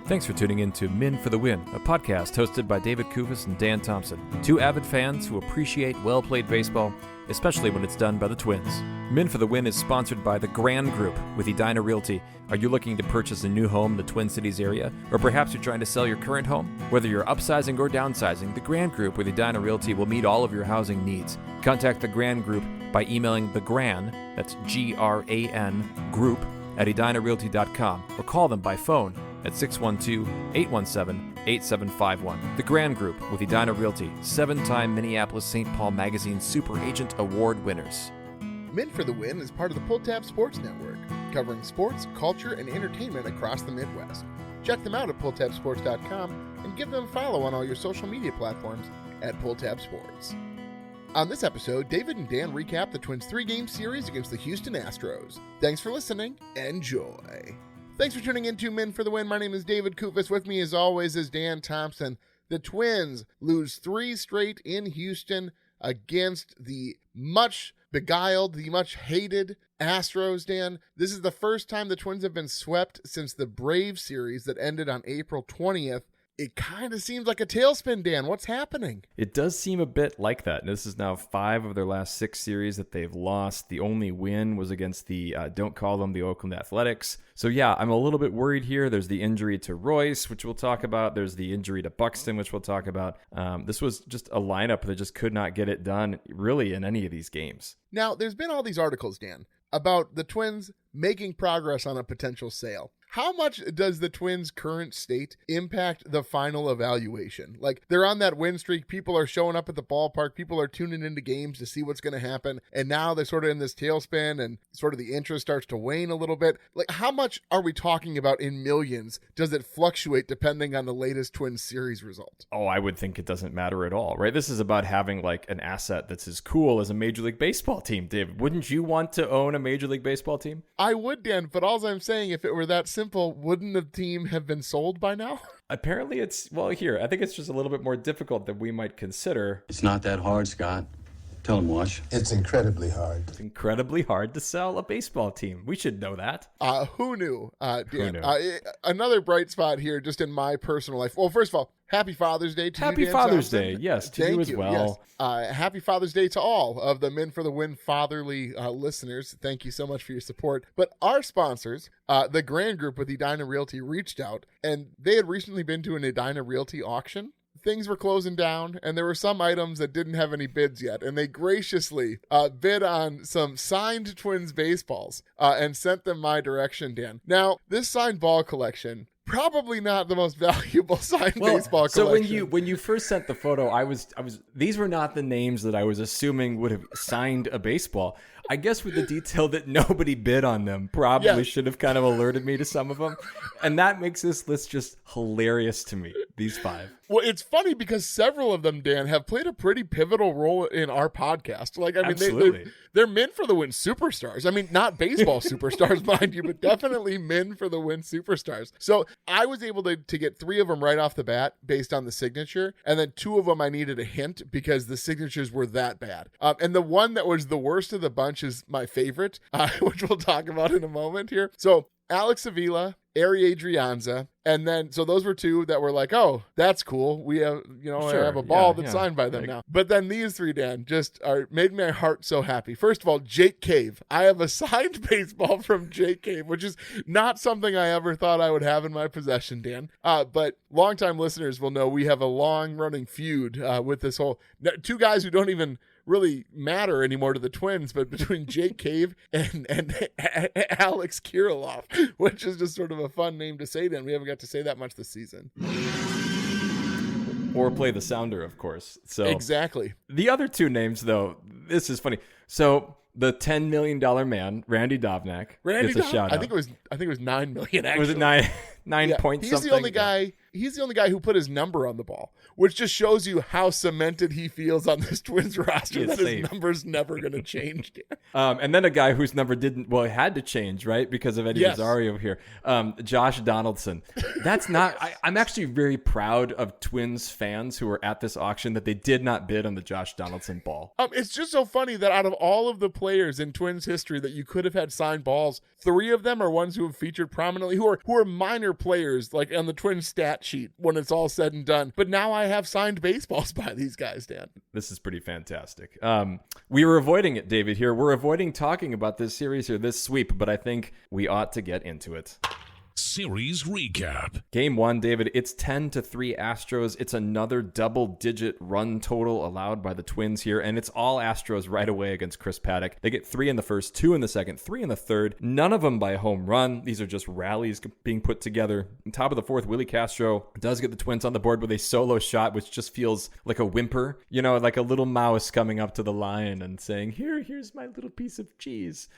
Thanks for tuning in to Men for the Win, a podcast hosted by David Kufis and Dan Thompson, two avid fans who appreciate well-played baseball, especially when it's done by the Twins. Men for the Win is sponsored by the Grand Group with Edina Realty. Are you looking to purchase a new home in the Twin Cities area? Or perhaps you're trying to sell your current home? Whether you're upsizing or downsizing, the Grand Group with Edina Realty will meet all of your housing needs. Contact the Grand Group by emailing thegran, that's G-R-A-N, group, at edinarealty.com, or call them by phone at 612-817-8751. The Grand Group with Edina Realty, 7-time Minneapolis-St. Paul Magazine Super Agent Award winners. Men for the Win is part of the Pulltab Sports Network, covering sports, culture, and entertainment across the Midwest. Check them out at pulltabsports.com and give them a follow on all your social media platforms at Pulltab Sports. On this episode, David and Dan recap the Twins' 3-game series against the Houston Astros. Thanks for listening. Enjoy. Thanks for tuning in to Men for the Win. My name is David Kufis. With me, as always, is Dan Thompson. The Twins lose 3 straight in Houston against the much beguiled, the much hated Astros, Dan. This is the first time the Twins have been swept since the Braves series that ended on April 20th. It kind of seems like a tailspin, Dan. What's happening? It does seem a bit like that. This is now 5 of their last 6 series that they've lost. The only win was against the, don't call them the Oakland Athletics. So yeah, I'm a little bit worried here. There's the injury to Royce, which we'll talk about. There's the injury to Buxton, which we'll talk about. This was just a lineup that just could not get it done really in any of these games. Now, there's been all these articles, Dan, about the Twins making progress on a potential sale. How much does the Twins' current state impact the final evaluation? Like, they're on that win streak. People are showing up at the ballpark. People are tuning into games to see what's going to happen. And now they're sort of in this tailspin and sort of the interest starts to wane a little bit. Like, how much are we talking about in millions? Does it fluctuate depending on the latest Twins series result? Oh, I would think it doesn't matter at all, right? This is about having like an asset that's as cool as a Major League Baseball team, David. Wouldn't you want to own a Major League Baseball team? I would, Dan, but all I'm saying, if it were that simple, wouldn't the team have been sold by now? Apparently it's, well, here, I think it's just a little bit more difficult than we might consider. It's not that hard, Scott. Tell him, Wash. It's incredibly hard. It's incredibly hard to sell a baseball team. We should know that. Who knew, Dan? Who knew? Another bright spot here, just in my personal life. Well, first of all, Happy Father's Day to you, Dan Happy Father's Thompson. Day, yes, to you as well. Yes. Happy Father's Day to all of the Men for the Win fatherly listeners. Thank you so much for your support. But our sponsors, the Grand Group with Edina Realty, reached out, and they had recently been to an Edina Realty auction. Things were closing down, and there were some items that didn't have any bids yet, and they graciously bid on some signed Twins baseballs and sent them my direction, Dan. Now, this signed ball collection, probably not the most valuable signed baseball collection. So when you first sent the photo, I was these were not the names that I was assuming would have signed a baseball. I guess with the detail that nobody bid on them probably should have kind of alerted me to some of them. And that makes this list just hilarious to me, these 5. Well, it's funny because several of them, Dan, have played a pretty pivotal role in our podcast. Like, I mean, they're Men for the Win superstars. I mean, not baseball superstars, mind you, but definitely Men for the Win superstars. So I was able to get 3 of them right off the bat based on the signature. And then 2 of them I needed a hint because the signatures were that bad. And the one that was the worst of the bunch is my favorite, which we'll talk about in a moment here. So Alex Avila, Ari Adrianza, and then, so those were 2 that were like, oh, that's cool. We have, I have a ball that's signed by them now. But then these 3, Dan, just made my heart so happy. First of all, Jake Cave. I have a signed baseball from Jake Cave, which is not something I ever thought I would have in my possession, Dan. But longtime listeners will know we have a long-running feud with this whole, 2 guys who don't even really matter anymore to the Twins, but between Jake Cave and Alex Kirilloff, which is just sort of a fun name to say then. We haven't got to say that much this season. Or play the sounder, of course. So exactly. The other 2 names, though, this is funny. So the $10 million man, Randy Dovnak, gets a shout out. I think it was $9 million, actually. Was it nine point something? He's the only guy he's the only guy who put his number on the ball, which just shows you how cemented he feels on this Twins roster that his number's never going to change. And then a guy whose number it had to change, right? Because of Eddie Rosario here. Josh Donaldson. That's not, I'm actually very proud of Twins fans who were at this auction that they did not bid on the Josh Donaldson ball. It's just so funny that out of all of the players in Twins history that you could have had signed balls, 3 of them are ones who have featured prominently, who are minor players, like on the Twins stat sheet when it's all said and done. But now I have signed baseballs by these guys, Dan. This is pretty fantastic. We were avoiding it, David, here. We're avoiding talking about this series or this sweep, but I think we ought to get into it. Series recap. Game 1, David, it's 10-3 Astros. It's another double-digit run total allowed by the Twins here, and it's all Astros right away against Chris Paddock. They get 3 in the first, 2 in the second, 3 in the third. None of them by home run. These are just rallies being put together. On top of the fourth, Willie Castro does get the Twins on the board with a solo shot, which just feels like a whimper. You know, like a little mouse coming up to the lion and saying, here's my little piece of cheese.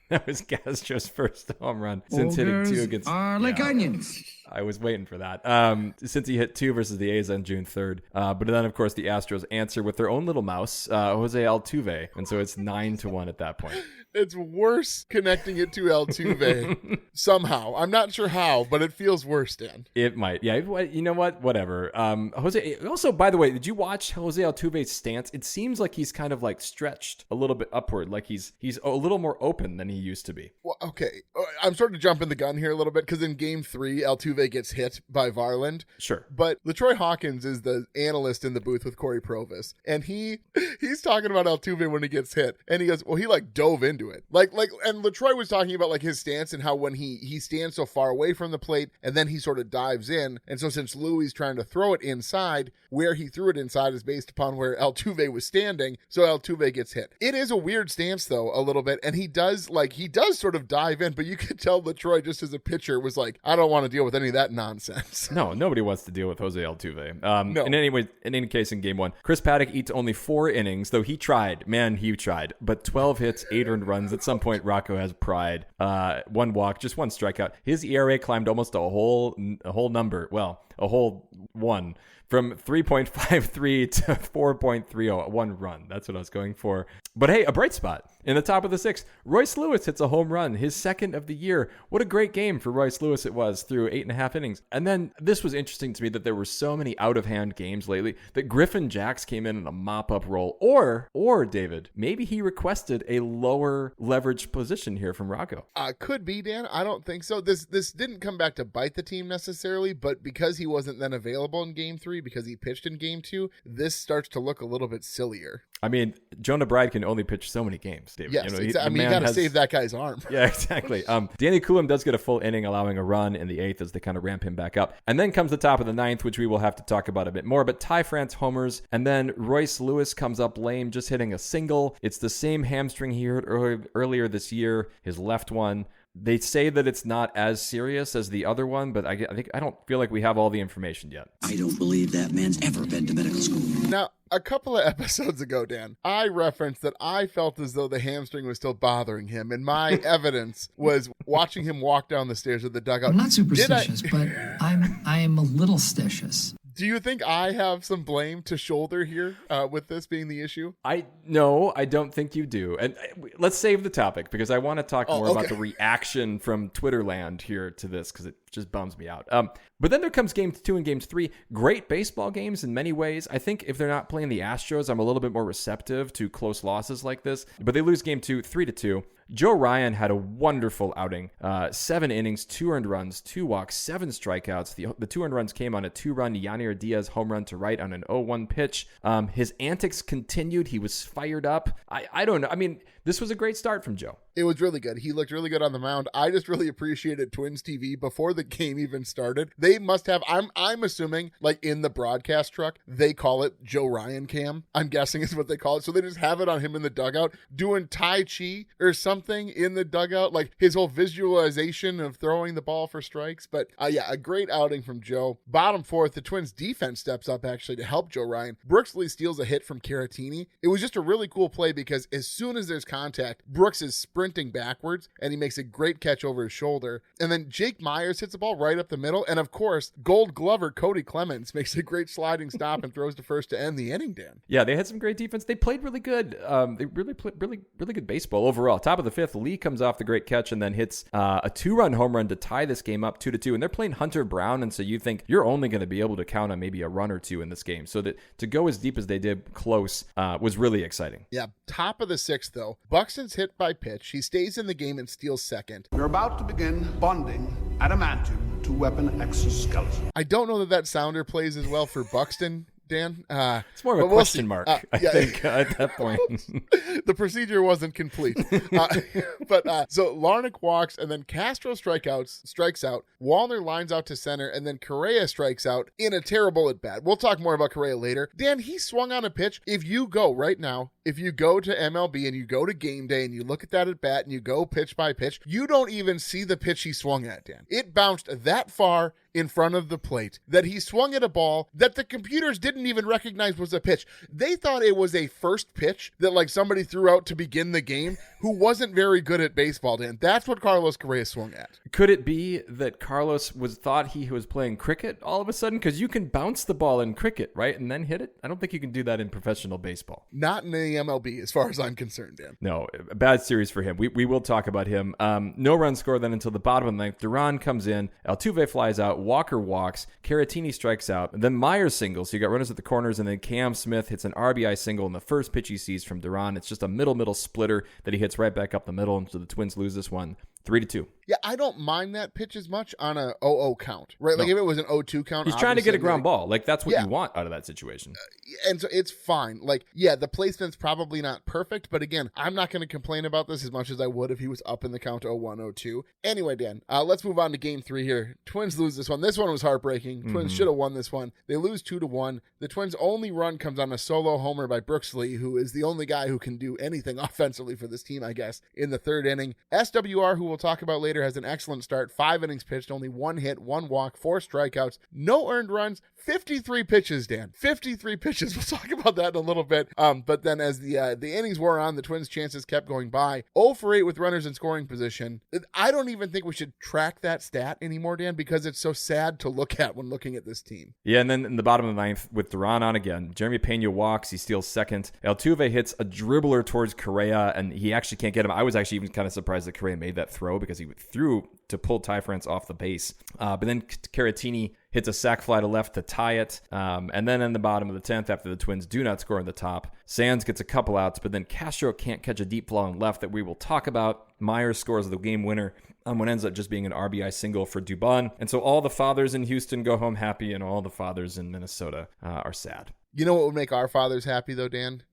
That was Castro's first home run since hitting 2 against... are like onions. I was waiting for that. Since he hit 2 versus the A's on June 3rd. But then, of course, the Astros answer with their own little mouse, Jose Altuve. And so it's 9-1 at that point. It's worse connecting it to Altuve somehow. I'm not sure how, but it feels worse, Dan. It might. Yeah, you know what? Whatever. Jose. Also, by the way, did you watch Jose Altuve's stance? It seems like he's kind of like stretched a little bit upward, like he's a little more open than he used to be. Well, okay. I'm starting to jump in the gun here a little bit because in Game 3, Altuve gets hit by Varland. Sure. But LaTroy Hawkins is the analyst in the booth with Corey Provis, and he's talking about Altuve when he gets hit, and he goes, well, he like dove into it. And LaTroy was talking about like his stance and how when he stands so far away from the plate and then he sort of dives in. And so since Louie's trying to throw it inside, where he threw it inside is based upon where Altuve was standing. So Altuve gets hit. It is a weird stance though, a little bit. And he does sort of dive in, but you could tell LaTroy just as a pitcher was like, I don't want to deal with any of that nonsense. No, nobody wants to deal with Jose Altuve. No. In any case, in Game 1, Chris Paddock eats only 4 innings, though he tried. Man, he tried. But 12 hits, 8 earned runs. At some point, Rocco has pride. 1 walk, just 1 strikeout. His ERA climbed almost a whole number. Well, a whole 1. From 3.53 to 4.30, 1 run. That's what I was going for. But hey, a bright spot. In the top of the 6th, Royce Lewis hits a home run, his 2nd of the year. What a great game for Royce Lewis it was through 8.5 innings. And then this was interesting to me that there were so many out-of-hand games lately that Griffin Jax came in a mop-up role. Or David, maybe he requested a lower leverage position here from Rocco. Could be, Dan. I don't think so. This didn't come back to bite the team necessarily, but because he wasn't then available in Game 3, because he pitched in Game 2, this starts to look a little bit sillier. I mean, Jonah Bride can only pitch so many games, David. Yes, you got to save that guy's arm. Yeah, exactly. Danny Coulomb does get a full inning, allowing a run in the 8th as they kind of ramp him back up. And then comes the top of the 9th, which we will have to talk about a bit more. But Ty France homers, and then Royce Lewis comes up lame, just hitting a single. It's the same hamstring he hurt earlier this year, his left one. They say that it's not as serious as the other one, but I don't feel like we have all the information yet. I don't believe that man's ever been to medical school. Now, a couple of episodes ago, Dan, I referenced that I felt as though the hamstring was still bothering him, and my evidence was watching him walk down the stairs of the dugout. I'm not superstitious, but I am a little stitious. Do you think I have some blame to shoulder here with this being the issue? No, I don't think you do. And let's save the topic because I want to talk more about the reaction from Twitter land here to this because it just bums me out. But then there comes Game 2 and Game 3. Great baseball games in many ways. I think if they're not playing the Astros, I'm a little bit more receptive to close losses like this. But they lose Game 2, 3-2. Joe Ryan had a wonderful outing. 7 innings, 2 earned runs, 2 walks, 7 strikeouts. The 2 earned runs came on a 2-run Yanir Diaz home run to right on an 0-1 pitch. His antics continued. He was fired up. I don't know. I mean, this was a great start from Joe. It was really good. He looked really good on the mound. I just really appreciated Twins TV before the game even started. They must have, I'm assuming, like in the broadcast truck, they call it Joe Ryan cam. I'm guessing is what they call it. So they just have it on him in the dugout doing Tai Chi or something in the dugout, like his whole visualization of throwing the ball for strikes. But yeah, a great outing from Joe. Bottom 4th, the Twins defense steps up actually to help Joe Ryan. Brooksley steals a hit from Caratini. It was just a really cool play because as soon as there's contact, Brooks is sprinting sprinting backwards, and he makes a great catch over his shoulder. And then Jake Myers hits the ball right up the middle. And of course, Gold Glover Cody Clemens makes a great sliding stop and throws to first to end the inning, Dan. Yeah, they had some great defense. They played really good. They really played really good baseball overall. Top of the fifth, Lee comes off the great catch and then hits a 2-run home run to tie this game up 2-2. And they're playing Hunter Brown, and so you think you're only going to be able to count on maybe a run or two in this game. So that to go as deep as they did close was really exciting. Yeah, top of the sixth, though. Buxton's hit by pitch. He stays in the game and steals second. We're about to begin bonding adamantium to weapon exoskeleton. I don't know that sounder plays as well for Buxton, Dan. It's more of a question mark, I think, at that point. The procedure wasn't complete. So Larnach walks, and then Castro strikes out. Wallner lines out to center, and then Correa strikes out in a terrible at-bat. We'll talk more about Correa later. Dan, he swung on a pitch. If you go to MLB and you go to game day and you look at that at-bat and you go pitch by pitch, you don't even see the pitch he swung at, Dan. It bounced that far in front of the plate that he swung at a ball that the computers didn't even recognize was a pitch. They thought it was a first pitch that like somebody threw out to begin the game who wasn't very good at baseball, Dan. That's what Carlos Correa swung at. Could it be that Carlos thought he was playing cricket all of a sudden? Because you can bounce the ball in cricket, right? And then hit it? I don't think you can do that in professional baseball. Not in the MLB, as far as I'm concerned, Dan. No, a bad series for him. We will talk about him. No run score then until the bottom of the ninth. Duran comes in. Altuve flies out. Walker walks. Caratini strikes out. And then Myers singles. So you got runners at the corners, and then Cam Smith hits an RBI single in the first pitch he sees from Duran. It's just a middle splitter that he hits right back up the middle, and so the Twins lose this one 3-2. Yeah, I don't mind that pitch as much on a 0-0 count, right? Like if it was an 0-2 count. He's trying to get a ground ball. Like that's what you want out of that situation. And so it's fine. Like, yeah, the placement's probably not perfect, but again, I'm not going to complain about this as much as I would if he was up in the count 0-1, 0-2. Anyway, Dan, let's move on to game 3 here. Twins lose this one. This one was heartbreaking. Twins should have won this one. They lose 2-1. The Twins' only run comes on a solo homer by Brooks Lee, who is the only guy who can do anything offensively for this team, I guess, in the third inning. SWR, who we'll talk about later, has an excellent start. 5 innings pitched, only 1 hit, 1 walk, 4 strikeouts, no earned runs, 53 pitches, Dan. 53 pitches. We'll talk about that in a little bit. But then as the innings wore on, the Twins' chances kept going by. 0 for 8 with runners in scoring position. I don't even think we should track that stat anymore, Dan, because it's so sad to look at when looking at this team. Yeah, and then in the bottom of the ninth, with Duran on again, Jeremy Pena walks, he steals second. Altuve hits a dribbler towards Correa, and he actually can't get him. I was actually even kind of surprised that Correa made that throw because he threw to pull Ty France off the base. But then Caratini hits a sac fly to left to tie it. And then in the bottom of the 10th, after the Twins do not score in the top, Sands gets a couple outs, but then Castro can't catch a deep fly on left that we will talk about. Myers scores the game winner on what ends up just being an RBI single for Dubon. And so all the fathers in Houston go home happy, and all the fathers in Minnesota are sad. You know what would make our fathers happy, though, Dan?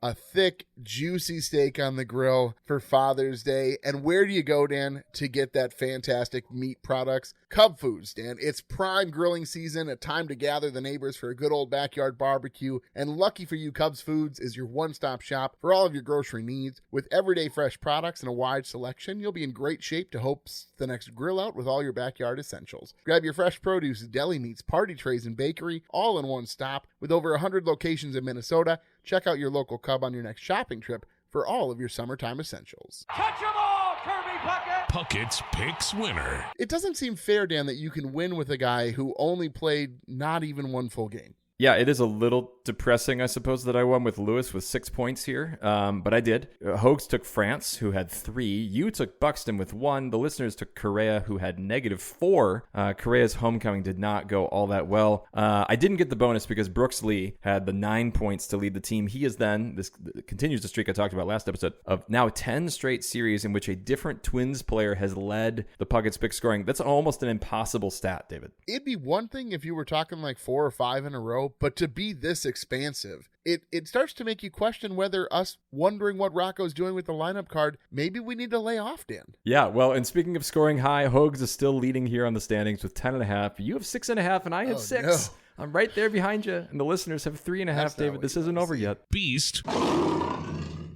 A thick, juicy steak on the grill for Father's Day. And where do you go, Dan, to get that fantastic meat products? Cub Foods, Dan. It's prime grilling season, a time to gather the neighbors for a good old backyard barbecue. And lucky for you, Cubs Foods is your one-stop shop for all of your grocery needs. With everyday fresh products and a wide selection, you'll be in great shape to host the next grill out with all your backyard essentials. Grab your fresh produce, deli meats, party trays, and bakery, all in one stop. With over 100 locations in Minnesota, check out your local Cub on your next shopping trip for all of your summertime essentials. Catch 'em all, Kirby Puckett! Puckett's Picks winner. It doesn't seem fair, Dan, that you can win with a guy who only played not even one full game. Yeah, it is a little depressing, I suppose, that I won with Lewis with 6 points here, but I did. Hoax took France, who had 3. You took Buxton with 1. The listeners took Correa, who had -4. Correa's homecoming did not go all that well. I didn't get the bonus because Brooks Lee had the 9 points to lead the team. He is then, this continues the streak I talked about last episode, of now 10 straight series in which a different Twins player has led the Puckett's Pick scoring. That's almost an impossible stat, David. It'd be one thing if you were talking like 4 or 5 in a row, but to be this expansive, it starts to make you question whether us wondering what Rocco's doing with the lineup card, maybe we need to lay off, Dan. Yeah, well, and speaking of scoring high, Hoax is still leading here on the standings with 10.5. You have 6.5, and I have 6. No. I'm right there behind you, and the listeners have 3.5, David. This isn't over yet. Beast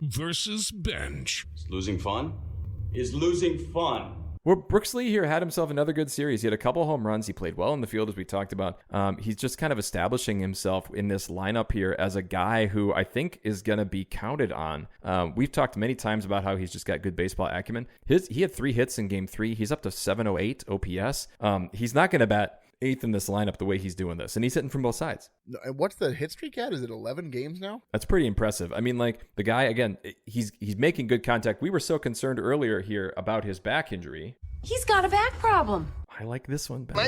versus Bench. Is losing fun? Is losing fun? Well, Brooks Lee here had himself another good series. He had a couple home runs. He played well in the field, as we talked about. He's just kind of establishing himself in this lineup here as a guy who I think is going to be counted on. We've talked many times about how he's just got good baseball acumen. He had 3 hits in game 3. He's up to 708 OPS. He's not going to bat 8th in this lineup the way he's doing this, and he's hitting from both sides. And what's the hit streak at? Is it 11 games now? That's pretty impressive. I mean, like, the guy, again, he's making good contact. We were so concerned earlier here about his back injury. He's got a back problem. I like this one better.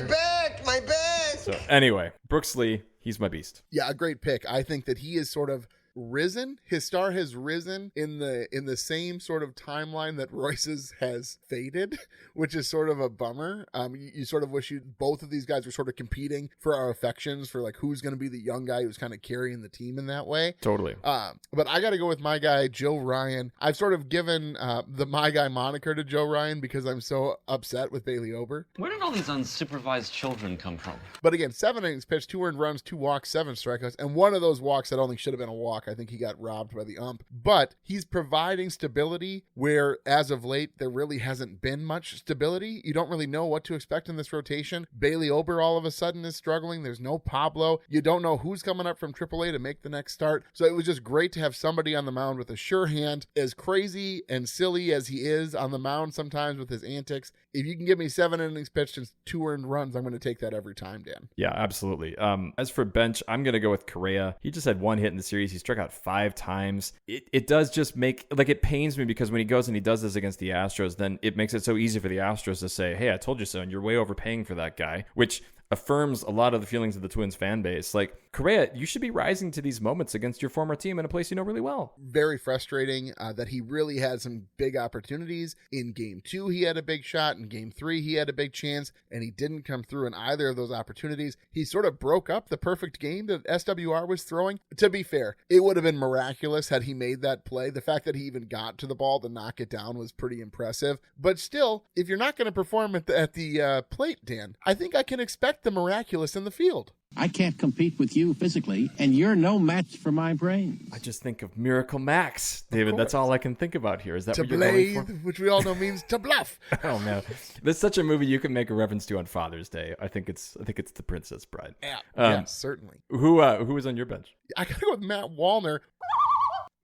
My back! So anyway, Brooks Lee, he's my beast. Yeah, a great pick. I think that he is sort of risen. His star has risen in the same sort of timeline that Royce's has faded, which is sort of a bummer. You sort of wish both of these guys were sort of competing for our affections, for like who's going to be the young guy who's kind of carrying the team in that way. Totally. But I got to go with my guy, Joe Ryan. I've sort of given the my guy moniker to Joe Ryan because I'm so upset with Bailey Ober. Where did all these unsupervised children come from? But again, 7 innings pitched, 2 earned runs, 2 walks, 7 strikeouts, and one of those walks I don't think should have been a walk. I think he got robbed by the ump. But he's providing stability where, as of late, there really hasn't been much stability. You don't really know what to expect in this rotation. Bailey Ober all of a sudden is struggling. There's no Pablo. You don't know who's coming up from AAA to make the next start. So it was just great to have somebody on the mound with a sure hand. As crazy and silly as he is on the mound sometimes with his antics, if you can give me 7 innings pitched and 2 earned runs, I'm going to take that every time, Dan. Yeah, absolutely. As for bench, I'm going to go with Correa. He just had 1 hit in the series. He struck out 5 times. It does just make, like, it pains me because when he goes and he does this against the Astros, then it makes it so easy for the Astros to say, hey, I told you so, and you're way overpaying for that guy, which affirms a lot of the feelings of the Twins fan base. Like, Correa, you should be rising to these moments against your former team in a place you know really well. Very frustrating that he really had some big opportunities. In game 2, he had a big shot. In game 3, he had a big chance, and he didn't come through in either of those opportunities. He sort of broke up the perfect game that SWR was throwing. To be fair, it would have been miraculous had he made that play. The fact that he even got to the ball to knock it down was pretty impressive. But still, if you're not going to perform at the plate, Dan, I think I can expect the miraculous in the field. I can't compete with you physically, and you're no match for my brain. I just think of Miracle Max, David. That's all I can think about here. Is that to what you're going for? Which we all know means to bluff. Oh man, that's such a movie you can make a reference to on Father's Day. I think it's The Princess Bride. Yeah, certainly. Who was on your bench? I gotta go with Matt Wallner.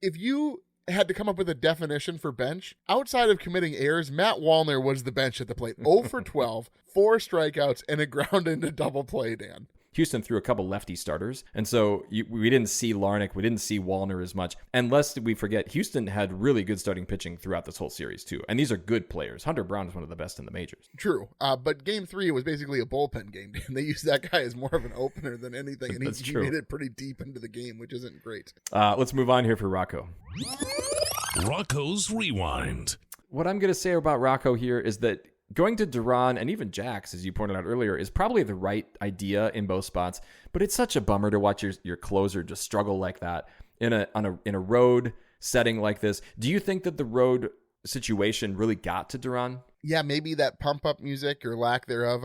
If you had to come up with a definition for bench, outside of committing errors, Matt Wallner was the bench at the plate. 0 for 12, 4 strikeouts, and a ground into double play, Dan. Houston threw a couple lefty starters, and so we didn't see Larnach, we didn't see Wallner as much. And lest we forget, Houston had really good starting pitching throughout this whole series too, and these are good players. Hunter Brown is one of the best in the majors. True, but game 3 was basically a bullpen game. They used that guy as more of an opener than anything, and he made it pretty deep into the game, which isn't great. Let's move on here for Rocco. Rocco's Rewind. What I'm going to say about Rocco here is that going to Duran and even Jax, as you pointed out earlier, is probably the right idea in both spots. But it's such a bummer to watch your closer just struggle like that in a road setting like this. Do you think that the road situation really got to Duran? Yeah, maybe that pump up music or lack thereof,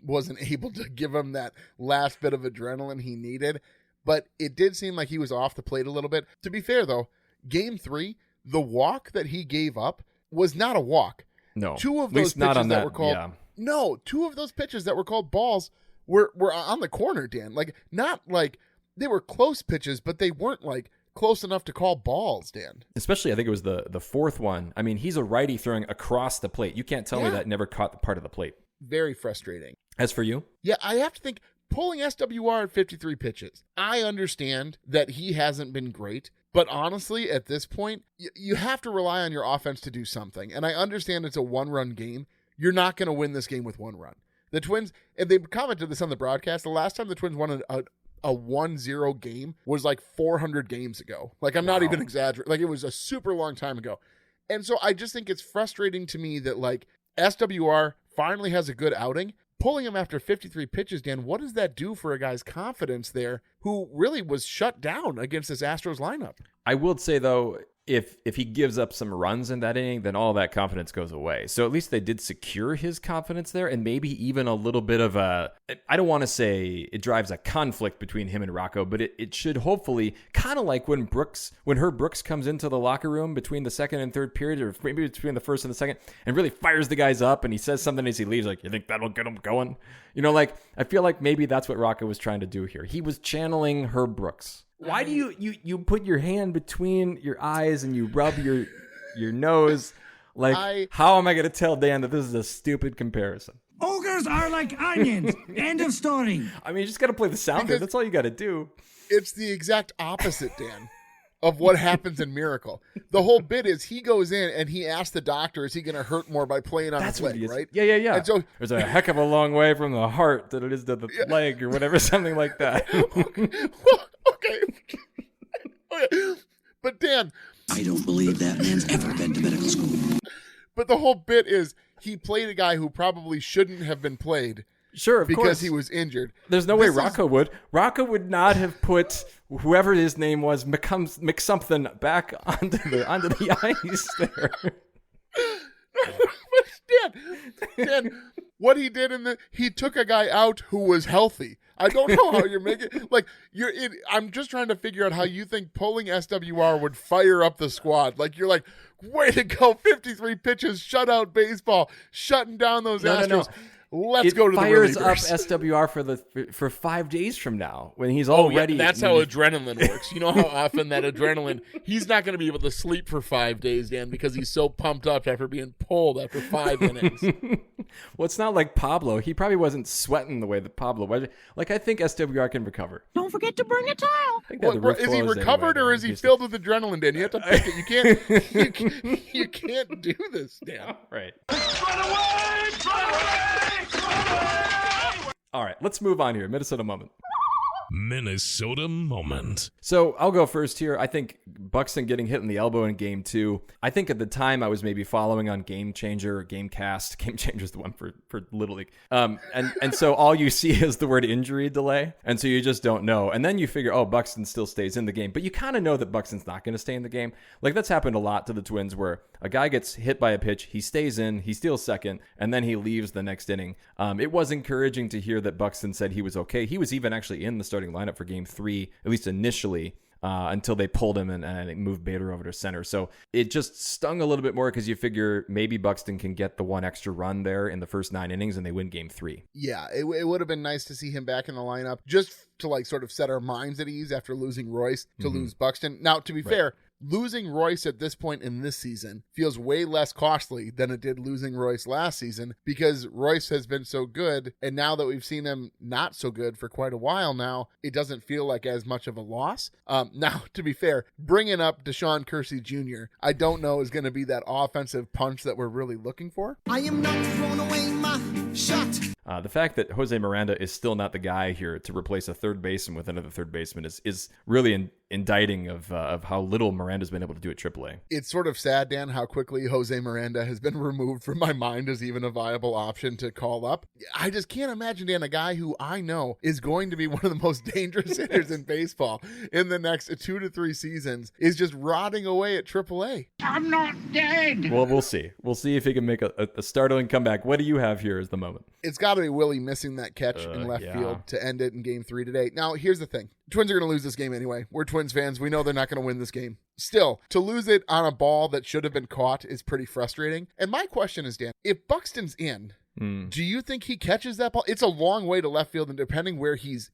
wasn't able to give him that last bit of adrenaline he needed. But it did seem like he was off the plate a little bit. To be fair, though, game 3, the walk that he gave up was not a walk. No, 2 of those pitches that were called. Yeah. No, 2 of those pitches that were called balls were on the corner, Dan. Like, not like they were close pitches, but they weren't like close enough to call balls, Dan. Especially, I think it was the 4th one. I mean, he's a righty throwing across the plate. You can't tell me that never caught the part of the plate. Very frustrating. As for you? Yeah, I have to think pulling SWR at 53 pitches. I understand that he hasn't been great. But honestly, at this point, you have to rely on your offense to do something. And I understand it's a 1-run game. You're not going to win this game with 1 run. The Twins, and they commented this on the broadcast, the last time the Twins won a 1-0 game was like 400 games ago. Like, I'm not even exaggerating. Like, it was a super long time ago. And so I just think it's frustrating to me that, like, SWR finally has a good outing. Pulling him after 53 pitches, Dan, what does that do for a guy's confidence there who really was shut down against this Astros lineup? I will say, though, if he gives up some runs in that inning, then all that confidence goes away. So at least they did secure his confidence there, and maybe even a little bit of I don't want to say it drives a conflict between him and Rocco, but it should hopefully, kind of like when Herb Brooks comes into the locker room between the second and third period, or maybe between the first and the second, and really fires the guys up, and he says something as he leaves, like, you think that'll get him going? Like, I feel like maybe that's what Rocco was trying to do here. He was channeling Herb Brooks. Why do you put your hand between your eyes and you rub your nose? Like, how am I going to tell Dan that this is a stupid comparison? Ogres are like onions. End of story. I mean, you just got to play the sounder. That's all you got to do. It's the exact opposite, Dan, of what happens in Miracle. The whole bit is he goes in and he asks the doctor, is he going to hurt more by playing on his leg, right? Yeah. And so, there's a heck of a long way from the heart that it is to the leg or whatever, something like that. Okay. But Dan, I don't believe that man's ever been to medical school. But the whole bit is he played a guy who probably shouldn't have been played. Sure, of because course. He was injured. There's no way Rocco would. Rocco would not have put whoever his name was, McSomething, back onto the ice there. Dan, what he did he took a guy out who was healthy. I don't know how you're making I'm just trying to figure out how you think pulling SWR would fire up the squad. Like, you're like, way to go, 53 pitches, shutout baseball, shutting down those Astros. No. Let's go to the relievers. It fires up SWR for 5 days from now when he's already. That's how adrenaline works. You know how often that adrenaline. He's not going to be able to sleep for 5 days, Dan, because he's so pumped up after being pulled after 5 innings. Well, it's not like Pablo. He probably wasn't sweating the way that Pablo was. Like, I think SWR can recover. Don't forget to bring a towel. Is he recovered or is he filled with adrenaline, Dan? You have to pick it. You can't do this, Dan. Right. Run away! Run away! All right, let's move on here. Minnesota moment. Minnesota moment. So I'll go first here. I think Buxton getting hit in the elbow in game 2. I think at the time I was maybe following on Game Changer or Gamecast. Game Changer is the one for Little League. And so all you see is the word injury delay. And so you just don't know. And then you figure, Buxton still stays in the game. But you kind of know that Buxton's not going to stay in the game. Like, that's happened a lot to the Twins where a guy gets hit by a pitch, he stays in, he steals second, and then he leaves the next inning. It was encouraging to hear that Buxton said he was okay. He was even actually in the starting lineup for game 3, at least initially, until they pulled him and moved Bader over to center. So it just stung a little bit more because you figure maybe Buxton can get the one extra run there in the first 9 innings and they win game 3. Yeah, it would have been nice to see him back in the lineup just to sort of set our minds at ease after losing Royce to lose Buxton. Now, to be fair, losing Royce at this point in this season feels way less costly than it did losing Royce last season because Royce has been so good. And now that we've seen him not so good for quite a while now, it doesn't feel like as much of a loss. Now, to be fair, bringing up Deshaun Kersey Jr., I don't know is going to be that offensive punch that we're really looking for. I am not throwing away my shot. The fact that Jose Miranda is still not the guy here to replace a third baseman with another third baseman is really indicting of how little Miranda's been able to do at AAA. It's sort of sad, Dan, how quickly Jose Miranda has been removed from my mind as even a viable option to call up. I just can't imagine, Dan, a guy who I know is going to be one of the most dangerous hitters in baseball in the next 2 to 3 seasons is just rotting away at AAA. I'm not dead. Well, we'll see. We'll see if he can make a startling comeback. What do you have here as the moment? It's got to be Willie missing that catch in left field to end it in game 3 today. Now, here's the thing. Twins are going to lose this game anyway. We're Twins fans. We know they're not going to win this game. Still, to lose it on a ball that should have been caught is pretty frustrating. And my question is, Dan, if Buxton's in, do you think he catches that ball? It's a long way to left field, and depending where he's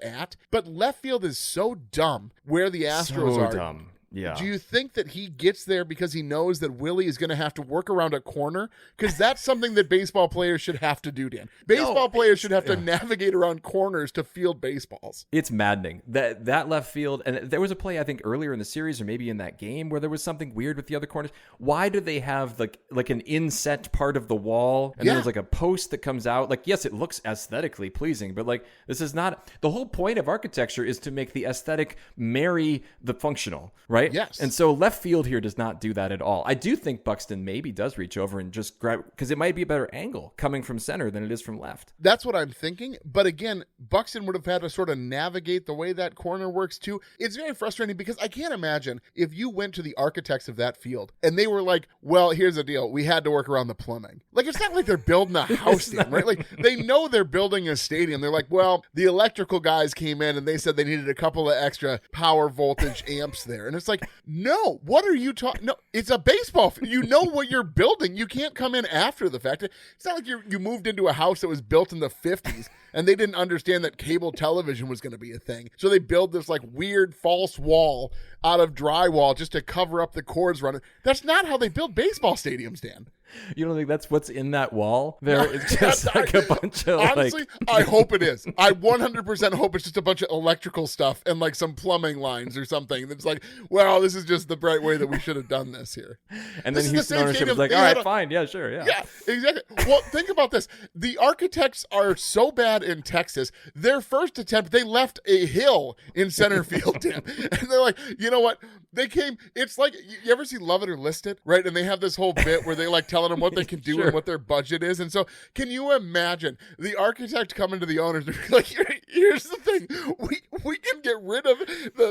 at. But left field is so dumb where the Astros are. Dumb. Yeah. Do you think that he gets there because he knows that Willie is going to have to work around a corner? Because that's something that baseball players should have to do, Dan. Baseball players should have to navigate around corners to field baseballs. It's maddening. That left field, and there was a play, I think, earlier in the series or maybe in that game where there was something weird with the other corners. Why do they have like an inset part of the wall and then there's like a post that comes out? Like, yes, it looks aesthetically pleasing, but like this is not... The whole point of architecture is to make the aesthetic marry the functional, right? right? Yes. And so left field here does not do that at all. I do think Buxton maybe does reach over and just grab, because it might be a better angle coming from center than it is from left. That's what I'm thinking. But again, Buxton would have had to sort of navigate the way that corner works too. It's very frustrating because I can't imagine if you went to the architects of that field and they were like, well, here's the deal. We had to work around the plumbing. Like, it's not like they're building a house stadium, right? Like, they know they're building a stadium. They're like, well, the electrical guys came in and they said they needed a couple of extra power voltage amps there. And it's like, no, what are you talking? No, it's a baseball field. You know what you're building. You can't come in after the fact. It's not like you moved into a house that was built in the 50s and they didn't understand that cable television was going to be a thing. So they build this like weird false wall out of drywall just to cover up the cords running. That's not how they build baseball stadiums, Dan. You don't think that's what's in that wall there? It's just like a bunch of honestly, I hope it is. I 100% hope it's just a bunch of electrical stuff and like some plumbing lines or something. That's like, well, this is just the right way that we should have done this here. And then Houston ownership was like, all right, fine. Yeah, sure. Yeah. Yeah, exactly. Well, think about this. The architects are so bad in Texas. Their first attempt, they left a hill in center field, Dan. And they're like, you know what? They came, it's like, you ever see Love It or List It, right? And they have this whole bit where they like telling them what they can do and what their budget is. And so can you imagine the architect coming to the owners and be like, here's the thing. We can get rid of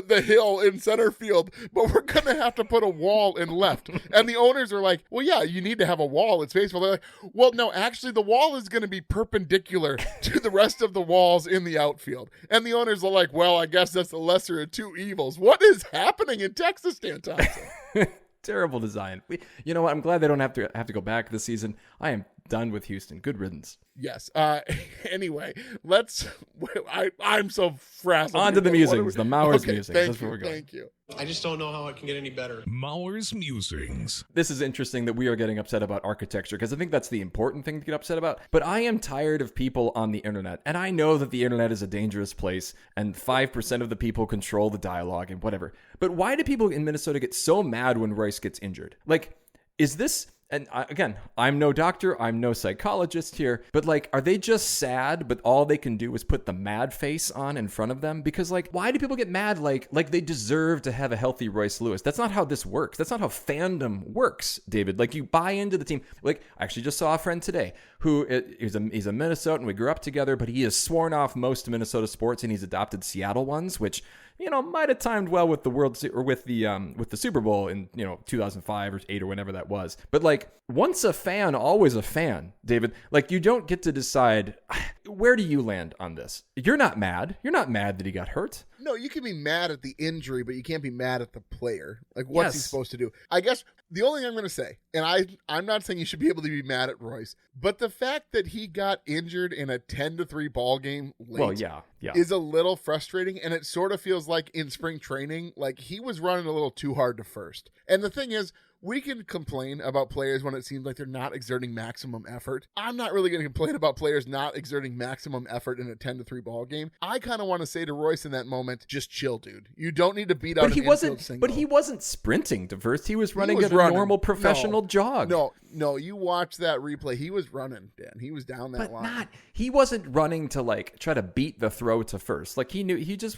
the hill in center field, but we're going to have to put a wall in left. And the owners are like, well, yeah, you need to have a wall. It's baseball. They're like, well, no, actually the wall is going to be perpendicular to the rest of the walls in the outfield. And the owners are like, well, I guess that's the lesser of two evils. What is happening in Texas, Dan Thompson? Terrible design. You know what? I'm glad they don't have to go back this season. I am done with Houston. Good riddance. Yes. Anyway, I'm so frazzled. On to the musings, the Mauer's musings. That's where we're going. Thank you. I just don't know how it can get any better. Mauer's musings. This is interesting that we are getting upset about architecture because I think that's the important thing to get upset about. But I am tired of people on the internet. And I know that the internet is a dangerous place and 5% of the people control the dialogue and whatever. But why do people in Minnesota get so mad when Royce gets injured? Like, is this... And again, I'm no doctor, I'm no psychologist here, but like, are they just sad, but all they can do is put the mad face on in front of them? Because like, why do people get mad like they deserve to have a healthy Royce Lewis? That's not how this works. That's not how fandom works, David. Like, you buy into the team. Like, I actually just saw a friend today who he's a Minnesotan. We grew up together, but he has sworn off most Minnesota sports and he's adopted Seattle ones, which, you know, might have timed well with the with the Super Bowl in, 2005 or 8 or whenever that was. But like, once a fan, always a fan, David. Like, you don't get to decide. Where do you land on this? You're not mad. You're not mad that he got hurt. No, you can be mad at the injury, but you can't be mad at the player. Like, what's he supposed to do? I guess the only thing I'm going to say, and I'm not saying you should be able to be mad at Royce, but the fact that he got injured in a 10-3 ball game late is a little frustrating, and it sort of feels like in spring training, like he was running a little too hard to first. And the thing is, we can complain about players when it seems like they're not exerting maximum effort. I'm not really going to complain about players not exerting maximum effort in a 10-3 ball game. I kind of want to say to Royce in that moment, just chill, dude. You don't need to beat out an infield single. But he wasn't sprinting to first. He was running at a normal professional jog. No, you watch that replay. He was running, Dan. He was down that line. He wasn't running to like try to beat the throw to first. Like, he knew this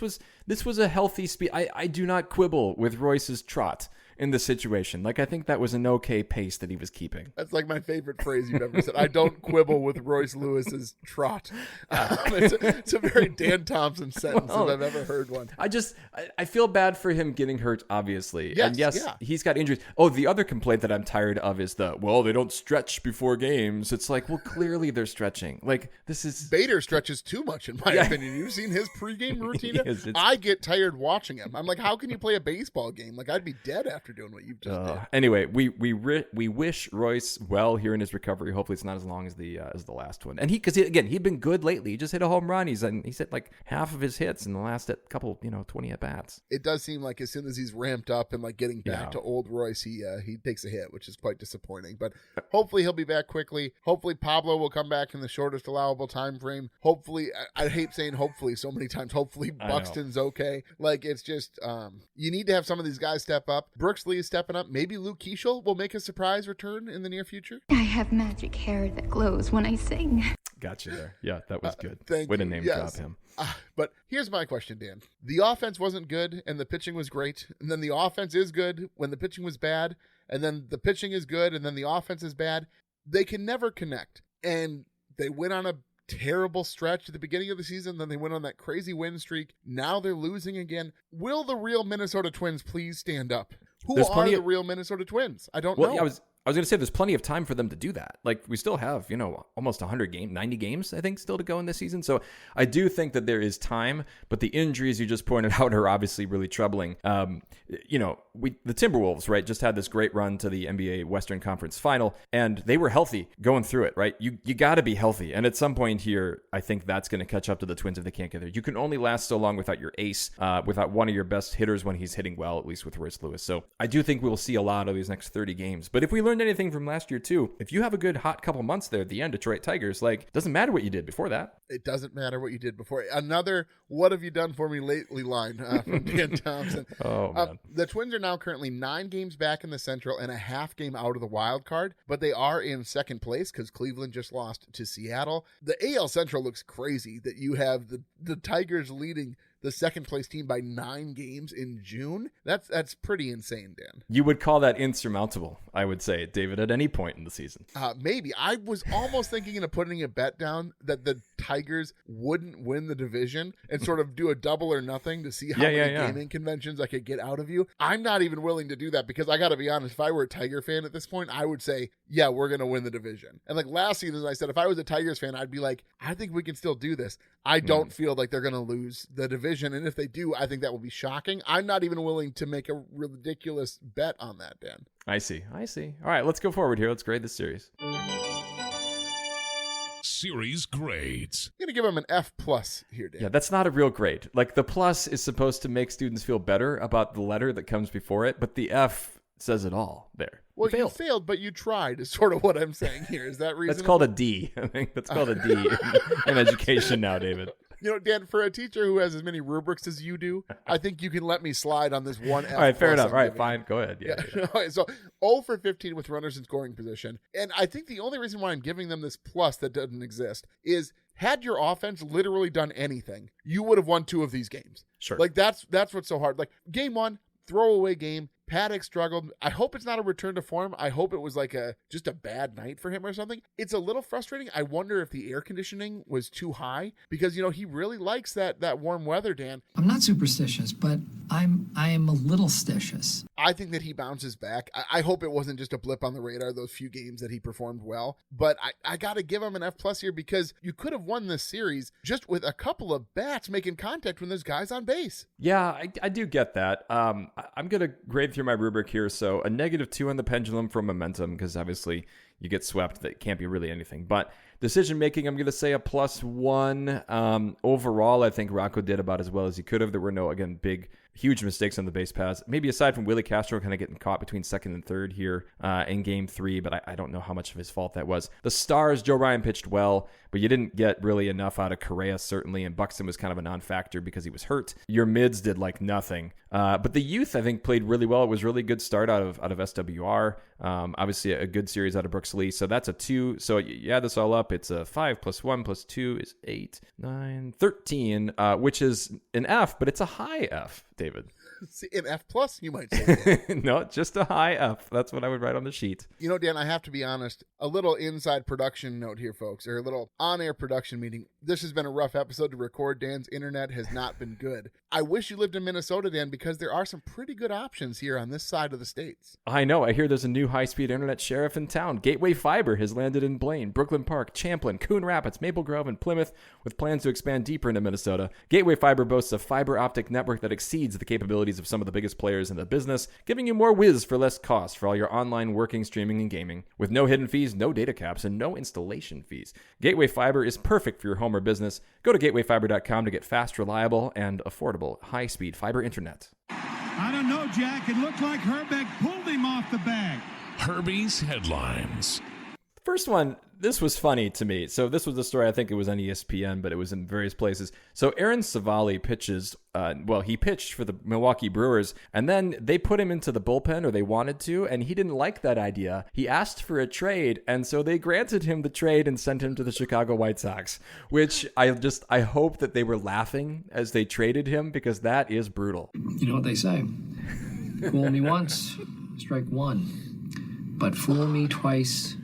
was a healthy speed. I do not quibble with Royce's trot in this situation. Like, I think that was an okay pace that he was keeping. That's like my favorite phrase you've ever said. I don't quibble with Royce Lewis's trot. It's a very Dan Thompson sentence if I've ever heard one. I feel bad for him getting hurt, obviously. Yes, he's got injuries. Oh, the other complaint that I'm tired of is they don't stretch before games. It's like, well, clearly they're stretching. Like, this is... Bader stretches too much, in my opinion. You've seen his pregame routine? I get tired watching him. I'm like, how can you play a baseball game? Like, I'd be dead after doing what you've just did. Anyway, we wish Royce well here in his recovery. Hopefully it's not as long as the last one. And he'd been good lately. He just hit a home run. He's hit like half of his hits in the last couple 20 at bats. It does seem like as soon as he's ramped up and like getting back to old Royce, he takes a hit, which is quite disappointing. But hopefully he'll be back quickly. Hopefully Pablo will come back in the shortest allowable time frame. Hopefully, I hate saying hopefully so many times. Hopefully Buxton's okay. Like, it's just you need to have some of these guys step up. Brooks Lee is stepping up. Maybe Luke Keeschel will make a surprise return in the near future. I have magic hair that glows when I sing. Got you there. Yeah, that was good. Thank Way to you. name drop him. But here's my question, Dan. The offense wasn't good and the pitching was great. And then the offense is good when the pitching was bad. And then the pitching is good and then the offense is bad. They can never connect. And they went on a terrible stretch at the beginning of the season. Then they went on that crazy win streak. Now they're losing again. Will the real Minnesota Twins please stand up? Who are the real Minnesota Twins? I don't know. I was going to say there's plenty of time for them to do that. Like, we still have, almost 90 games, I think, still to go in this season. So I do think that there is time, but the injuries you just pointed out are obviously really troubling. The Timberwolves, right, just had this great run to the NBA Western Conference Final, and they were healthy going through it, right? You got to be healthy. And at some point here, I think that's going to catch up to the Twins if they can't get there. You can only last so long without your ace, without one of your best hitters when he's hitting well, at least with Royce Lewis. So I do think we'll see a lot of these next 30 games. But if we learned anything from last year too, if you have a good hot couple months there at the end, Detroit Tigers, doesn't matter what you did before that. It doesn't matter what you did before. Another "what have you done for me lately" line from Dan Thompson. Man. The Twins are now currently 9 games back in the Central and a half game out of the wild card, but they are in second place because Cleveland just lost to Seattle. The AL Central looks crazy that you have the Tigers leading the second place team by 9 games in June. That's pretty insane, Dan. You would call that insurmountable, I would say, David, at any point in the season. Maybe. I was almost thinking of putting a bet down that the Tigers wouldn't win the division and sort of do a double or nothing to see how many gaming conventions I could get out of you. I'm not even willing to do that because I got to be honest, if I were a Tiger fan at this point, I would say, yeah, we're going to win the division. And last season, I said, if I was a Tigers fan, I'd be like, I think we can still do this. I don't feel like they're going to lose the division. And if they do, I think that will be shocking. I'm not even willing to make a ridiculous bet on that, Dan. I see. All right, let's go forward here. Let's grade this series. Series grades. I'm going to give them an F+ here, Dan. Yeah, that's not a real grade. The plus is supposed to make students feel better about the letter that comes before it, but the F says it all there. Well, you failed, but you tried is sort of what I'm saying here. Is that reasonable? That's called a D. I think that's called a D in education now, David. Dan, for a teacher who has as many rubrics as you do, I think you can let me slide on this one F+. All right, fair enough. All right, fine. Go ahead. Yeah. Okay, so 0 for 15 with runners in scoring position. And I think the only reason why I'm giving them this plus that doesn't exist is had your offense literally done anything, you would have won 2 of these games. Sure. That's what's so hard. Game 1, throwaway game. Paddock struggled. I hope it's not a return to form. I hope it was just a bad night for him or something. It's a little frustrating. I wonder if the air conditioning was too high because, he really likes that warm weather, Dan. I'm not superstitious, but I am a little stitious. I think that he bounces back. I hope it wasn't just a blip on the radar, those few games that he performed well. But I got to give him an F+ here because you could have won this series just with a couple of bats making contact when there's guys on base. Yeah, I do get that. I'm going to grade through my rubric here. So a -2 on the pendulum for momentum, because obviously you get swept. That can't be really anything. But decision making, I'm going to say a +1. Overall, I think Rocco did about as well as he could have. There were no, again, huge mistakes on the base paths. Maybe aside from Willie Castro kind of getting caught between second and third here in game 3, but I don't know how much of his fault that was. The stars, Joe Ryan pitched well, but you didn't get really enough out of Correa, certainly, and Buxton was kind of a non-factor because he was hurt. Your mids did nothing. But the youth, I think, played really well. It was a really good start out of SWR. Obviously, a good series out of Brooks Lee. So that's a 2. So you add this all up, it's a 5 + 1 + 2 is 8, 9, 13, which is an F, but it's a high F, David. An F+, you might say. No, just a high F. That's what I would write on the sheet. Dan, I have to be honest. A little inside production note here, folks, or a little on-air production meeting. This has been a rough episode to record. Dan's internet has not been good. I wish you lived in Minnesota, Dan, because there are some pretty good options here on this side of the states. I know. I hear there's a new high-speed internet sheriff in town. Gateway Fiber has landed in Blaine, Brooklyn Park, Champlin, Coon Rapids, Maple Grove, and Plymouth, with plans to expand deeper into Minnesota. Gateway Fiber boasts a fiber optic network that exceeds the capabilities of some of the biggest players in the business, giving you more whiz for less cost for all your online working, streaming, and gaming. With no hidden fees, no data caps, and no installation fees. Gateway Fiber is perfect for your home or business. Go to gatewayfiber.com to get fast, reliable, and affordable high-speed fiber internet. I don't know, Jack. It looked like Herbeck pulled him off the bag. Herbie's headlines. First one, this was funny to me. So this was the story, I think it was on ESPN, but it was in various places. So Aaron Savali pitches, he pitched for the Milwaukee Brewers, and then they put him into the bullpen, or they wanted to, and he didn't like that idea. He asked for a trade, and so they granted him the trade and sent him to the Chicago White Sox, which I hope that they were laughing as they traded him, because that is brutal. You know what they say? Fool me once, strike one. But fool me twice,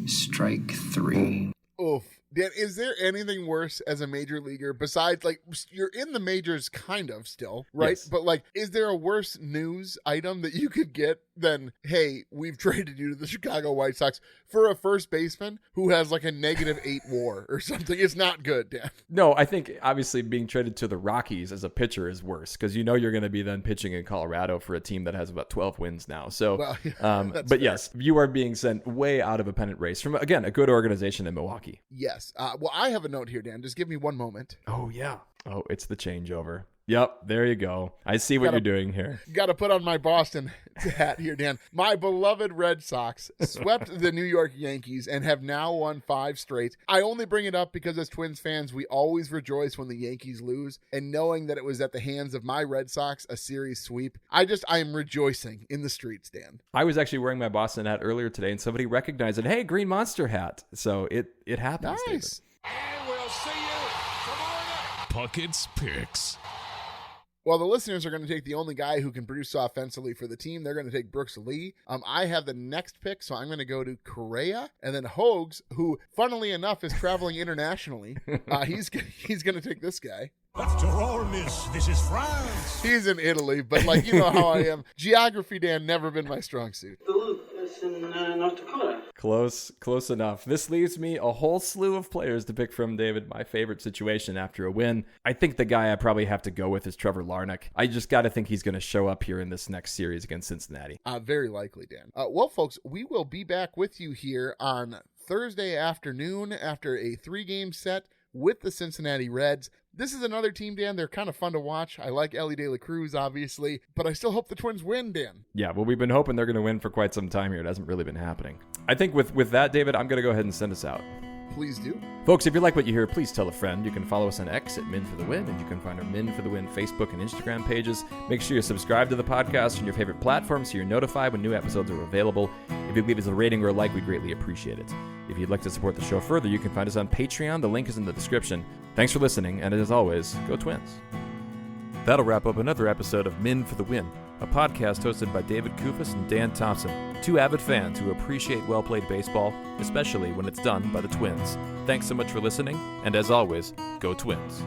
strike three. Oof. Dan, is there anything worse as a major leaguer besides, like, you're in the majors kind of still, right? Yes. But, like, is there a worse news item that you could get than, hey, we've traded you to the Chicago White Sox for a first baseman who has, like, a -8 WAR or something? It's not good, Dan. No, I think, obviously, being traded to the Rockies as a pitcher is worse, because you know you're going to be then pitching in Colorado for a team that has about 12 wins now. So, well, yeah, but fair. yes, you are being sent way out of a pennant race from, again, a good organization in Milwaukee. Yes. Well, I have a note here, Dan. Just give me one moment. Oh, yeah. Oh, it's the changeover. Yep, there you go. I see what you're doing here. Got to put on my Boston hat here, Dan. My beloved Red Sox swept the New York Yankees and have now won 5 straight. I only bring it up because as Twins fans, we always rejoice when the Yankees lose, and knowing that it was at the hands of my Red Sox, a series sweep, I am rejoicing in the streets, Dan. I was actually wearing my Boston hat earlier today, and somebody recognized it. Hey, Green Monster hat. So it happens. Nice. David. And we'll see you tomorrow night. Puckett's Picks. Well, the listeners are going to take the only guy who can produce offensively for the team. They're going to take Brooks Lee. I have the next pick, so I'm going to go to Correa. And then Hogs, who, funnily enough, is traveling internationally. He's going to take this guy. After all, miss, this is France. He's in Italy, but, like, you know how I am. Geography, Dan, never been my strong suit. It's in North Dakota. Close enough. This leaves me a whole slew of players to pick from, David. My favorite situation after a win. I think the guy I probably have to go with is Trevor Larnach. I just got to think he's going to show up here in this next series against Cincinnati. Very likely, Dan. Well, folks, we will be back with you here on Thursday afternoon after a 3-game set with the Cincinnati Reds. This is another team, Dan. They're kind of fun to watch. I like Ellie De La Cruz, obviously, but I still hope the Twins win, Dan. Yeah, well, we've been hoping they're going to win for quite some time here. It hasn't really been happening. I think with that, David, I'm going to go ahead and send us out. Please do. Folks, if you like what you hear, please tell a friend. You can follow us on X at Men for the Win, and you can find our Men for the Win Facebook and Instagram pages. Make sure you subscribe to the podcast on your favorite platform so you're notified when new episodes are available. If you leave us a rating or a like, we'd greatly appreciate it. If you'd like to support the show further, you can find us on Patreon. The link is in the description. Thanks for listening, and as always, go Twins. That'll wrap up another episode of Men for the Win, a podcast hosted by David Kufis and Dan Thompson, 2 avid fans who appreciate well-played baseball, especially when it's done by the Twins. Thanks so much for listening, and as always, go Twins.